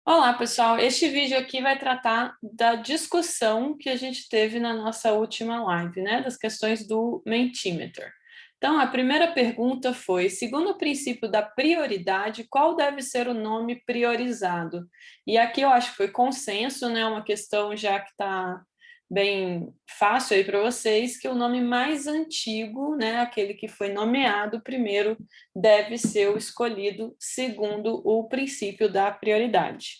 Olá, pessoal. Este vídeo aqui vai tratar da discussão que a gente teve na nossa última live, né? Das questões do Mentimeter. Então, a primeira pergunta foi, segundo o princípio da prioridade, qual deve ser o nome priorizado? E aqui eu acho que foi consenso, né? Uma questão já que está bem fácil aí para vocês, que o nome mais antigo, né? Aquele que foi nomeado primeiro, deve ser o escolhido segundo o princípio da prioridade.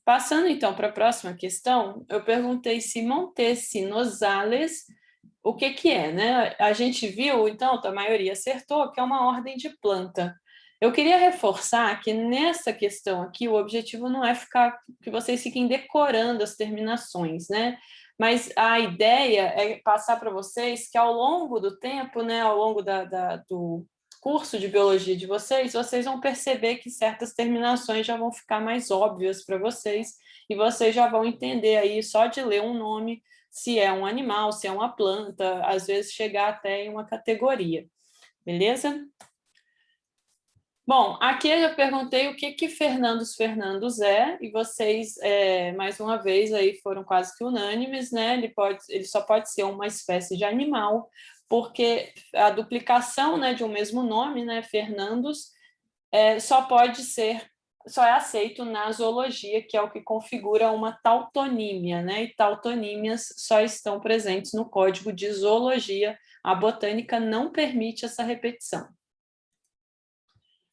Passando, então, para a próxima questão, eu perguntei se Montesinosales, o que é, né? A gente viu, então, a maioria acertou, que é uma ordem de planta. Eu queria reforçar que nessa questão aqui, o objetivo não é ficar que vocês fiquem decorando as terminações, né? Mas a ideia é passar para vocês que ao longo do tempo, né, ao longo do curso de biologia de vocês, vocês vão perceber que certas terminações já vão ficar mais óbvias para vocês e vocês já vão entender aí só de ler um nome se é um animal, se é uma planta, às vezes chegar até em uma categoria, beleza? Bom, aqui eu já perguntei o que Fernandos é, e vocês, mais uma vez, aí foram quase que unânimes, né? Ele só pode ser uma espécie de animal, porque a duplicação, né, de um mesmo nome, né, Fernandos, só é aceito na zoologia, que é o que configura uma tautonímia, né? E tautonímias só estão presentes no Código de Zoologia. A botânica não permite essa repetição.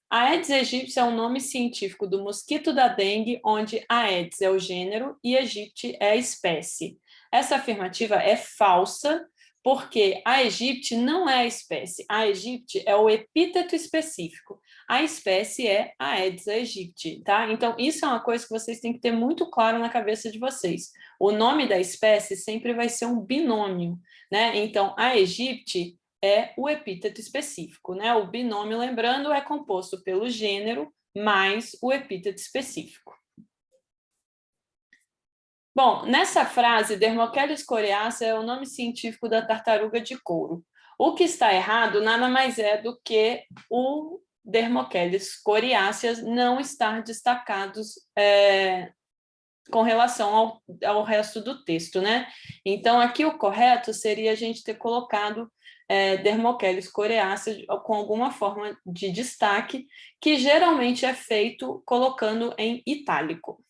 A Aedes aegypti é o nome científico do mosquito da dengue, onde Aedes é o gênero e aegypti é a espécie. Essa afirmativa é falsa, porque a aegypti não é a espécie. A aegypti é o epíteto específico. A espécie é Aedes aegypti, tá? Então, isso é uma coisa que vocês têm que ter muito claro na cabeça de vocês. O nome da espécie sempre vai ser um binômio, né? Então, a aegypti é o epíteto específico, né? O binômio, lembrando, é composto pelo gênero mais o epíteto específico. Bom, nessa frase, Dermocheles coriácea é o nome científico da tartaruga de couro. O que está errado nada mais é do que o Dermocheles coriáceas não estar destacados com relação ao resto do texto, né? Então, aqui o correto seria a gente ter colocado Dermocheles coriácea com alguma forma de destaque, que geralmente é feito colocando em itálico.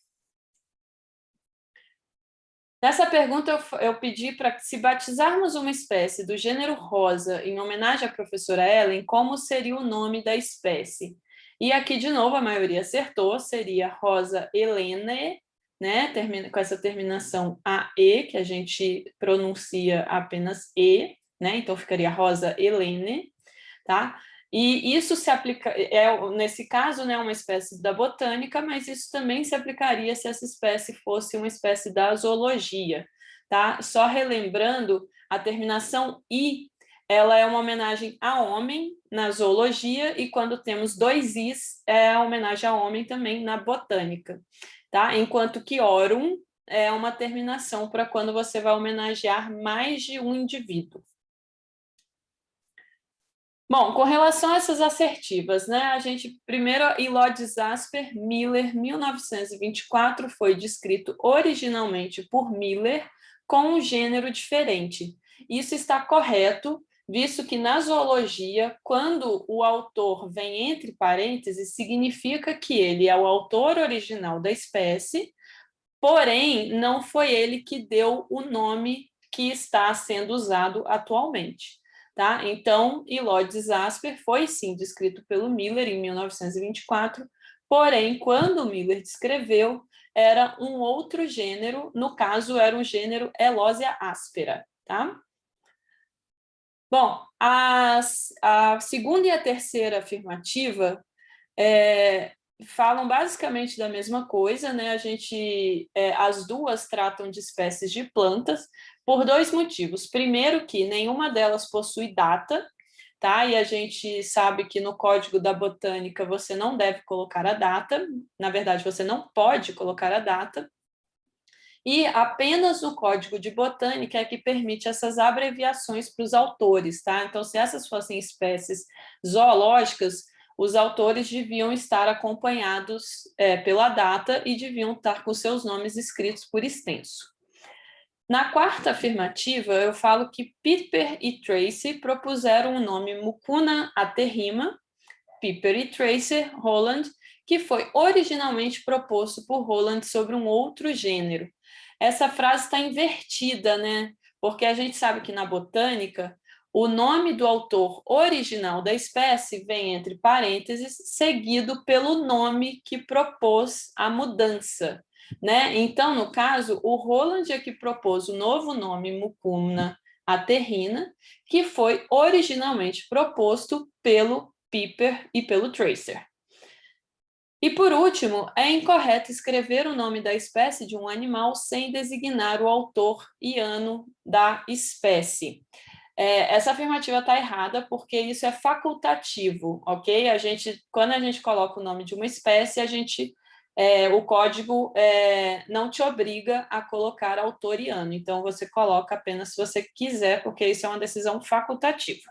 Nessa pergunta, eu pedi para que, se batizarmos uma espécie do gênero rosa em homenagem à professora Ellen, como seria o nome da espécie? E aqui, de novo, a maioria acertou, seria Rosa Helene, né? Com essa terminação AE, que a gente pronuncia apenas E, né? Então, ficaria Rosa Helene, tá? E isso se aplica, nesse caso, né, uma espécie da botânica, mas isso também se aplicaria se essa espécie fosse uma espécie da zoologia, tá? Só relembrando, a terminação I, ela é uma homenagem a homem na zoologia, e quando temos dois Is, é a homenagem a homem também na botânica, tá? Enquanto que orum é uma terminação para quando você vai homenagear mais de um indivíduo. Bom, com relação a essas assertivas, né, a gente, primeiro, Elod Jasper Miller, 1924, foi descrito originalmente por Miller com um gênero diferente. Isso está correto, visto que na zoologia, quando o autor vem entre parênteses, significa que ele é o autor original da espécie, porém, não foi ele que deu o nome que está sendo usado atualmente. Tá? Então, Elod Jasper foi, sim, descrito pelo Miller em 1924, porém, quando Miller descreveu, era um outro gênero, no caso, era o gênero Elosia aspera. Tá? Bom, a segunda e a terceira afirmativa falam basicamente da mesma coisa, né? As duas tratam de espécies de plantas por dois motivos. Primeiro, que nenhuma delas possui data, tá? E a gente sabe que no Código da Botânica você não deve colocar a data, na verdade, você não pode colocar a data. E apenas o Código de Botânica é que permite essas abreviações para os autores, tá? Então, se essas fossem espécies zoológicas, os autores deviam estar acompanhados pela data e deviam estar com seus nomes escritos por extenso. Na quarta afirmativa, eu falo que Piper e Tracy propuseram o nome Mucuna aterrima, Piper e Tracy Holland, que foi originalmente proposto por Holland sobre um outro gênero. Essa frase está invertida, né? Porque a gente sabe que na botânica, o nome do autor original da espécie vem entre parênteses, seguido pelo nome que propôs a mudança, né? Então, no caso, o Holland é que propôs o novo nome Mucuna aterrina, que foi originalmente proposto pelo Piper e pelo Tracer. E, por último, é incorreto escrever o nome da espécie de um animal sem designar o autor e ano da espécie. Essa afirmativa está errada porque isso é facultativo, ok? Quando a gente coloca o nome de uma espécie, o código não te obriga a colocar autor e ano. Então, você coloca apenas se você quiser, porque isso é uma decisão facultativa.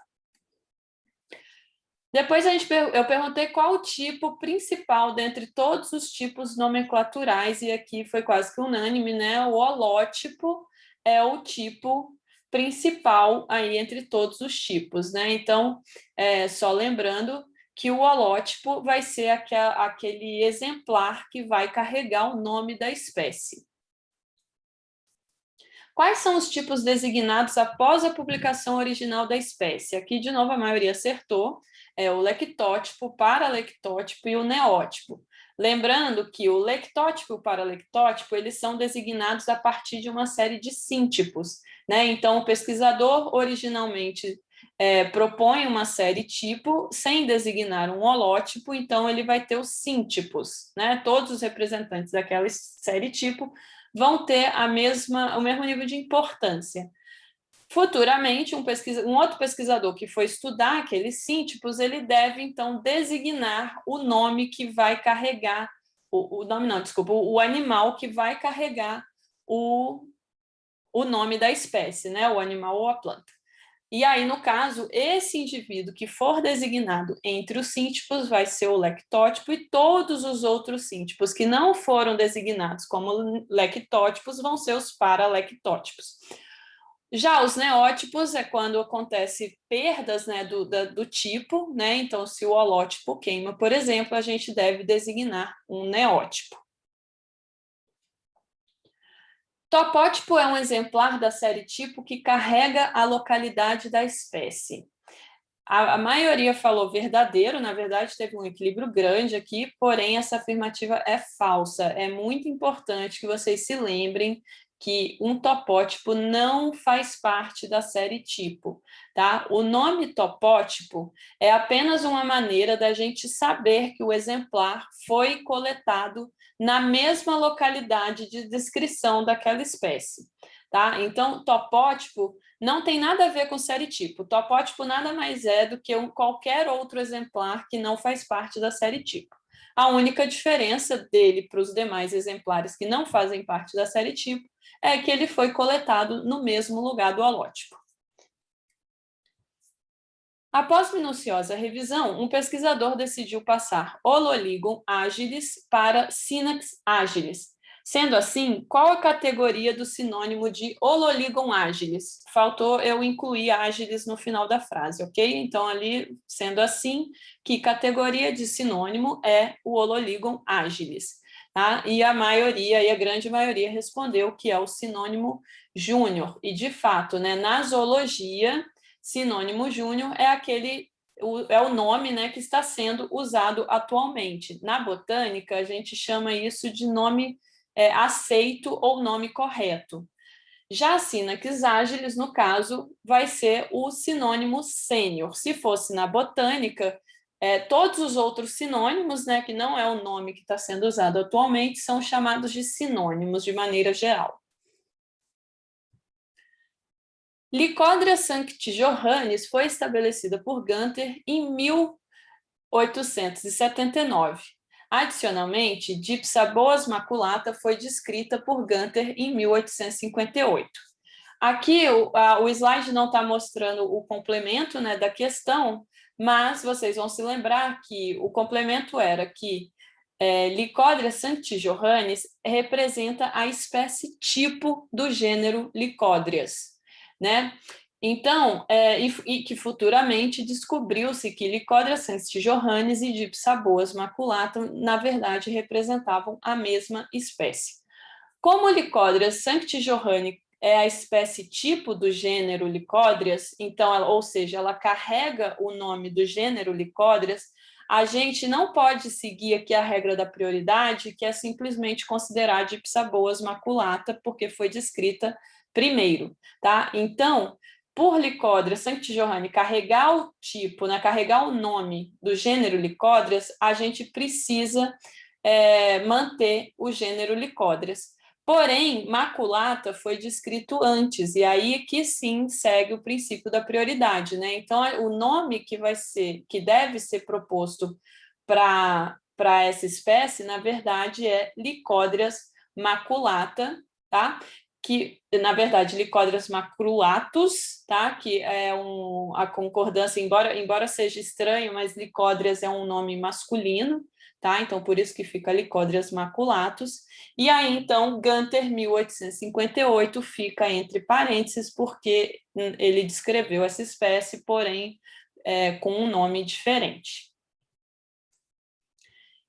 Depois eu perguntei qual o tipo principal dentre todos os tipos nomenclaturais, e aqui foi quase que unânime, né? O holótipo é o tipo principal aí entre todos os tipos, né? Então, só lembrando que o holótipo vai ser aquele exemplar que vai carregar o nome da espécie. Quais são os tipos designados após a publicação original da espécie? Aqui, de novo, a maioria acertou. É o lectótipo, paralectótipo e o neótipo. Lembrando que o lectótipo e o paralectótipo, eles são designados a partir de uma série de síntipos, né? Então, o pesquisador originalmente propõe uma série tipo sem designar um holótipo, então ele vai ter os síntipos, né? Todos os representantes daquela série tipo vão ter o mesmo nível de importância. Futuramente, um outro pesquisador que for estudar aqueles síntipos, ele deve, então, designar o nome que vai carregar, o animal que vai carregar o nome da espécie, né? O animal ou a planta. E aí, no caso, esse indivíduo que for designado entre os síntipos vai ser o lectótipo e todos os outros síntipos que não foram designados como lectótipos vão ser os paralectótipos. Já os neótipos é quando acontece perdas, né, do tipo, né? Então, se o holótipo queima, por exemplo, a gente deve designar um neótipo. Topótipo é um exemplar da série tipo que carrega a localidade da espécie. A maioria falou verdadeiro, na verdade teve um equilíbrio grande aqui, porém essa afirmativa é falsa. É muito importante que vocês se lembrem que um topótipo não faz parte da série tipo, tá? O nome topótipo é apenas uma maneira da gente saber que o exemplar foi coletado na mesma localidade de descrição daquela espécie, tá? Então, topótipo não tem nada a ver com série tipo. O topótipo nada mais é do que qualquer outro exemplar que não faz parte da série tipo. A única diferença dele para os demais exemplares que não fazem parte da série tipo é que ele foi coletado no mesmo lugar do holótipo. Após minuciosa revisão, um pesquisador decidiu passar Ololigon agilis para Sinax agilis. Sendo assim, qual a categoria do sinônimo de Ololigon agilis? Faltou eu incluir agilis no final da frase, ok? Então, ali, sendo assim, que categoria de sinônimo é o Ololigon agilis? Tá? E a grande maioria respondeu que é o sinônimo júnior. E, de fato, né, na zoologia, sinônimo júnior é o nome, né, que está sendo usado atualmente. Na botânica, a gente chama isso de nome aceito ou nome correto. Já a Sinax agilis, no caso, vai ser o sinônimo sênior. Se fosse na botânica, todos os outros sinônimos, né, que não é o nome que está sendo usado atualmente, são chamados de sinônimos de maneira geral. Lycodria sancti Johannis foi estabelecida por Gunther em 1879. Adicionalmente, Dipsaboas maculata foi descrita por Gunther em 1858. Aqui o slide não está mostrando o complemento, né, da questão, mas vocês vão se lembrar que o complemento era que Lycodria sanctijohannes representa a espécie tipo do gênero Lycodrias, né? Então, e que futuramente descobriu-se que Lycodria sanctijohannes e Dipsaboas maculatum, na verdade, representavam a mesma espécie. Como Lycodria sanctijohanni é a espécie tipo do gênero Lycodrias, então, ou seja, ela carrega o nome do gênero Lycodrias, a gente não pode seguir aqui a regra da prioridade, que é simplesmente considerar Dipsaboas maculata, porque foi descrita primeiro, tá? Então, por Lycodria sanctijohanni carregar o tipo, né, carregar o nome do gênero Lycodrias, a gente precisa manter o gênero Lycodrias. Porém, maculata foi descrito antes, e aí que sim segue o princípio da prioridade, né? Então, o nome que deve ser proposto para essa espécie, na verdade, é Lycodrias maculata, tá? Que, na verdade, Lycodrias maculatus, tá? Que é a concordância, embora seja estranho, mas Lycodrias é um nome masculino, tá? Então, por isso que fica Lycodrias maculatus. E aí, então, Gunter, 1858, fica entre parênteses, porque ele descreveu essa espécie, porém, com um nome diferente.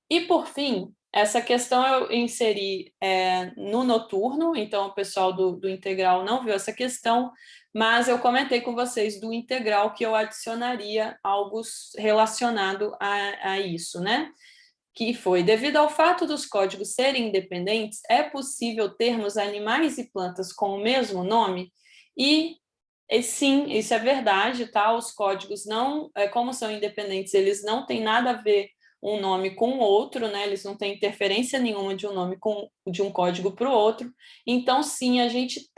E, por fim, essa questão eu inseri no noturno, então o pessoal do integral não viu essa questão, mas eu comentei com vocês do integral que eu adicionaria algo relacionado a isso, né? Que foi, devido ao fato dos códigos serem independentes, é possível termos animais e plantas com o mesmo nome? E sim, isso é verdade, tá? Os códigos não, como são independentes, eles não têm nada a ver um nome com o outro, né? Eles não têm interferência nenhuma de um nome de um código para o outro. Então, sim, a gente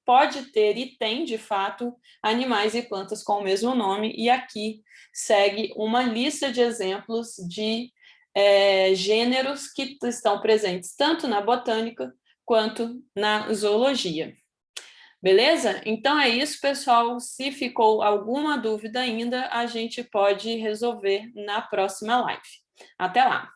pode ter e tem, de fato, animais e plantas com o mesmo nome, e aqui segue uma lista de exemplos de gêneros que estão presentes tanto na botânica quanto na zoologia. Beleza? Então é isso, pessoal. Se ficou alguma dúvida ainda, a gente pode resolver na próxima live. Até lá!